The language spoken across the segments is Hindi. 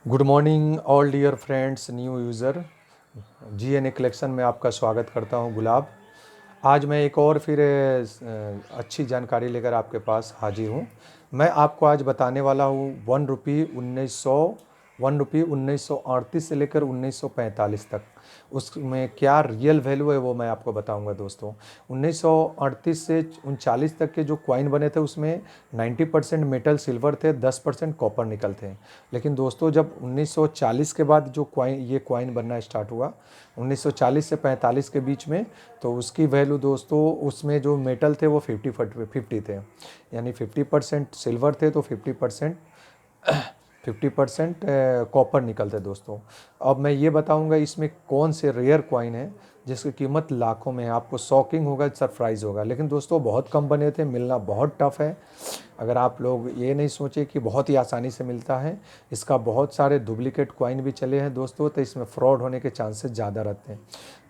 Good morning all dear friends, new user GNA collection में आपका स्वागत करता हूं। गुलाब, आज मैं एक और फिर अच्छी जानकारी लेकर आपके पास हाजिर हूं। मैं आपको आज बताने वाला हूं 1 रुपये 1938 से लेकर 1945 तक उसमें क्या रियल वैल्यू है वो मैं आपको बताऊंगा दोस्तों। 1938 से 39 तक के जो कॉइन बने थे उसमें 90% मेटल सिल्वर थे, 10% कॉपर निकल थे। लेकिन दोस्तों जब 1940 के बाद जो ये कॉइन बनना स्टार्ट हुआ 1940 से 45 के बीच में, तो उसकी वैल्यू दोस्तों उसमें जो मेटल थे वो 50 थे, यानी 50% सिल्वर थे तो 50% कॉपर निकलते दोस्तों। अब मैं ये बताऊंगा इसमें कौन से रेयर कॉइन है जिसकी कीमत लाखों में है। आपको शॉकिंग होगा, सरप्राइज़ होगा। लेकिन दोस्तों बहुत कम बने थे, मिलना बहुत टफ है। अगर आप लोग ये नहीं सोचे कि बहुत ही आसानी से मिलता है, इसका बहुत सारे डुप्लीकेट कॉइन भी चले हैं दोस्तों, तो इसमें फ्रॉड होने के चांसेस ज़्यादा रहते हैं।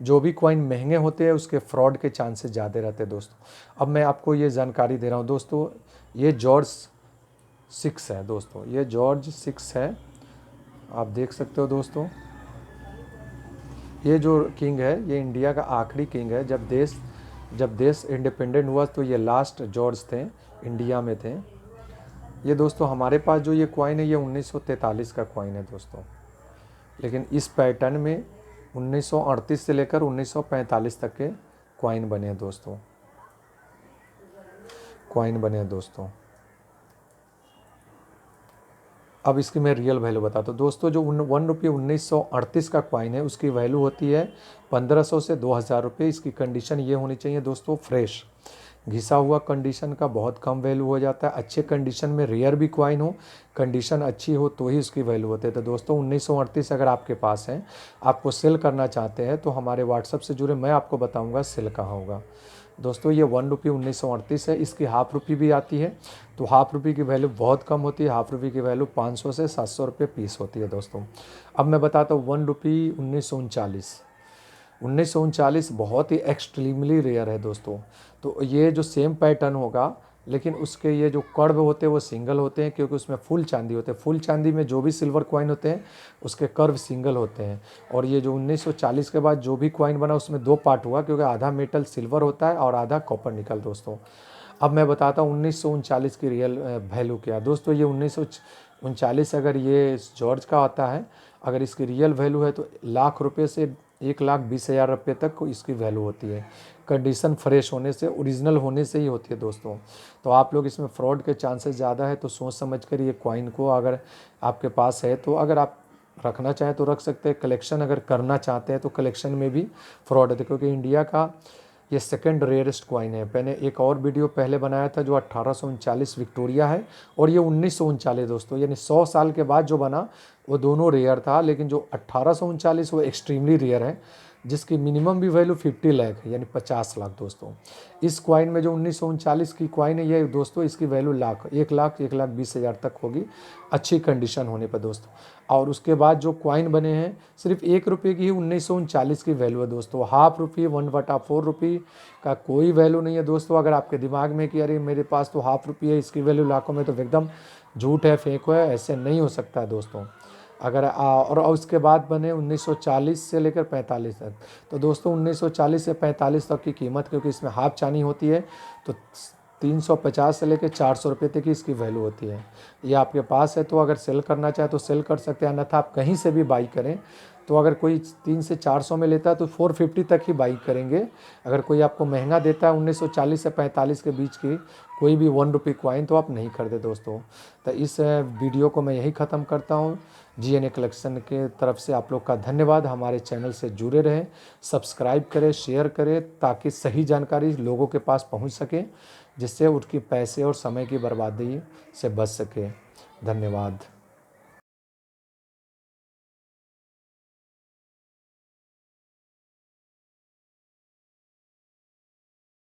जो भी कॉइन महंगे होते हैं उसके फ्रॉड के चांसेस ज़्यादा रहते हैं दोस्तों। अब मैं आपको ये जानकारी दे रहा हूँ दोस्तों। ये जॉर्ज 6 है दोस्तों, ये जॉर्ज 6 है, आप देख सकते हो दोस्तों। ये जो किंग है ये इंडिया का आखिरी किंग है। जब देश इंडिपेंडेंट हुआ तो ये लास्ट जॉर्ज थे, इंडिया में थे। ये दोस्तों हमारे पास जो ये कॉइन है ये 1943 का कॉइन है दोस्तों। लेकिन इस पैटर्न में 1938 से लेकर 1945 तक के कॉइन बने हैं दोस्तों, कॉइन बने हैं दोस्तों। अब इसकी मैं रियल वैल्यू बताता हूँ दोस्तों। जो 1 रुपये 1938 का कॉइन है उसकी वैल्यू होती है 1500 से 2000 रुपये। इसकी कंडीशन ये होनी चाहिए दोस्तों फ्रेश, घिसा हुआ कंडीशन का बहुत कम वैल्यू हो जाता है। अच्छे कंडीशन में रेयर भी कॉइन हो, कंडीशन अच्छी हो तो ही उसकी वैल्यू होती है। तो दोस्तों 1938 अगर आपके पास है, आपको सेल करना चाहते हैं तो हमारे व्हाट्सएप से जुड़े, मैं आपको बताऊंगा सेल कहाँ होगा दोस्तों। ये 1 रुपये 1938 है। इसकी हाफ़ रुपये भी आती है, तो हाफ़ रुपये की वैल्यू बहुत कम होती है। हाफ़ रुपये की वैल्यू 500 से 700 रुपये पीस होती है दोस्तों। अब मैं बताता हूँ 1 रुपये 1939 बहुत ही एक्सट्रीमली रेयर है दोस्तों। तो ये जो सेम पैटर्न होगा, लेकिन उसके ये जो कर्व होते हैं वो सिंगल होते हैं, क्योंकि उसमें फुल चांदी होते हैं। फुल चांदी में जो भी सिल्वर कॉइन होते हैं उसके कर्व सिंगल होते हैं। और ये जो 1940 के बाद जो भी कॉइन बना उसमें दो पार्ट हुआ, क्योंकि आधा मेटल सिल्वर होता है और आधा कॉपर निकल दोस्तों। अब मैं बताता हूँ 1939 की रियल वैल्यू क्या है दोस्तों। ये 1939 अगर ये जॉर्ज का आता है, अगर इसकी रियल वैल्यू है तो लाख रुपये से 1,20,000 रुपये तक इसकी वैल्यू होती है। कंडीशन फ्रेश होने से, ओरिजिनल होने से ही होती है दोस्तों। तो आप लोग इसमें फ्रॉड के चांसेस ज़्यादा है, तो सोच समझ कर ये कॉइन को अगर आपके पास है तो अगर आप रखना चाहें तो रख सकते हैं। कलेक्शन अगर करना चाहते हैं तो कलेक्शन में भी फ्रॉड है, क्योंकि इंडिया का ये सेकंड रेयरेस्ट कॉइन है। मैंने एक और वीडियो पहले बनाया था जो 1839 विक्टोरिया है, और ये 1939 दोस्तों, यानी 100 साल के बाद जो बना वो दोनों रेयर था। लेकिन जो 1839 वो एक्सट्रीमली रेयर है, जिसकी मिनिमम भी वैल्यू 50 लाख है, यानी 50 लाख दोस्तों। इस कॉइन में जो 1939 की कॉइन है ये दोस्तों, इसकी वैल्यू लाख 1,20,000 तक होगी अच्छी कंडीशन होने पर दोस्तों। और उसके बाद जो कॉइन बने हैं सिर्फ 1 रुपये की ही 1939 की वैल्यू है दोस्तों। हाफ रुपये 1/4 रुपये का कोई वैल्यू नहीं है दोस्तों। अगर आपके दिमाग में कि अरे मेरे पास तो हाफ रुपये है, इसकी वैल्यू लाखों में, तो एकदम झूठ है, फेक है, ऐसे नहीं हो सकता है दोस्तों। अगर और उसके बाद बने 1940 से लेकर 45 तक, तो दोस्तों 1940 से 45 तक की कीमत, क्योंकि इसमें हाफ चानी होती है, तो 350 से लेकर 400 रुपये तक की इसकी वैल्यू होती है। ये आपके पास है तो अगर सेल करना चाहे तो सेल कर सकते हैं, अन्यथा आप कहीं से भी बाई करें। तो अगर कोई 300 से 400 में लेता है तो 450 तक ही बाई करेंगे। अगर कोई आपको महंगा देता है 1940 से 45 के बीच की कोई भी 1 रुपये कॉइन, तो आप नहीं खरीदे दोस्तों। तो इस वीडियो को मैं यही ख़त्म करता हूँ। GNA कलेक्शन के तरफ से आप लोग का धन्यवाद। हमारे चैनल से जुड़े रहें, सब्सक्राइब करें, शेयर करें, ताकि सही जानकारी लोगों के पास पहुँच सके, जिससे उनकी पैसे और समय की बर्बादी से बच सके। धन्यवाद।